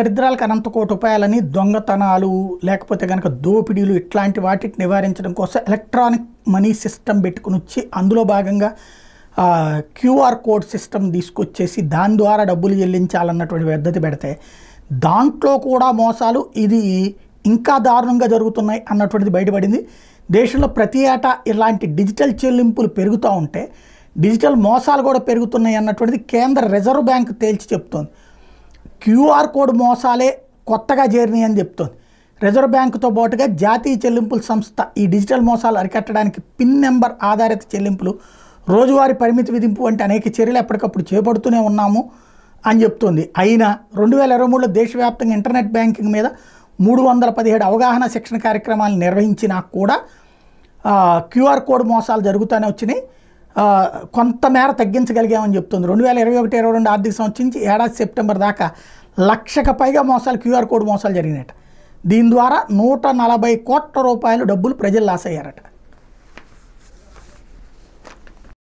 దరిద్రాలకు అనంత కోటి రూపాయలని దొంగతనాలు లేకపోతే గనక దోపిడీలు ఇట్లాంటి వాటిని నివారించడం కోసం ఎలక్ట్రానిక్ మనీ సిస్టమ్ పెట్టుకుని వచ్చి అందులో భాగంగా క్యూఆర్ కోడ్ సిస్టమ్ తీసుకొచ్చేసి దాని ద్వారా డబ్బులు చెల్లించాలన్నటువంటి పద్ధతి పెడితే దాంట్లో కూడా మోసాలు ఇది ఇంకా దారుణంగా జరుగుతున్నాయి అన్నటువంటిది బయటపడింది. దేశంలో ప్రతి ఏటా ఇలాంటి డిజిటల్ చెల్లింపులు పెరుగుతూ ఉంటే డిజిటల్ మోసాలు కూడా పెరుగుతున్నాయి అన్నటువంటిది కేంద్ర రిజర్వ్ బ్యాంక్ తేల్చి చెప్తోంది. క్యూఆర్ కోడ్ మోసాలే కొత్తగా చేరినాయి అని చెప్తోంది. రిజర్వ్ బ్యాంకుతో పాటుగా జాతీయ చెల్లింపుల సంస్థ ఈ డిజిటల్ మోసాలు అరికట్టడానికి పిన్ నెంబర్ ఆధారిత చెల్లింపులు, రోజువారీ పరిమితి విధింపు వంటి అనేక చర్యలు ఎప్పటికప్పుడు చేపడుతూనే ఉన్నాము అని చెప్తోంది. అయినా 2023లో దేశవ్యాప్తంగా ఇంటర్నెట్ బ్యాంకింగ్ మీద 317 అవగాహన శిక్షణ కార్యక్రమాలు నిర్వహించినా కూడా క్యూఆర్ కోడ్ మోసాలు జరుగుతూనే వచ్చినాయి. కొంతమేర తగ్గించగలిగామని చెప్తుంది. 2021-22 ఆర్థిక సంవత్సరం నుంచి ఏడాది సెప్టెంబర్ దాకా 1,00,000కు పైగా మోసాలు క్యూఆర్ కోడ్ మోసాలు జరిగినాయట. దీని ద్వారా 140 కోట్ల రూపాయలు డబ్బులు ప్రజలు లాస్ అయ్యారట.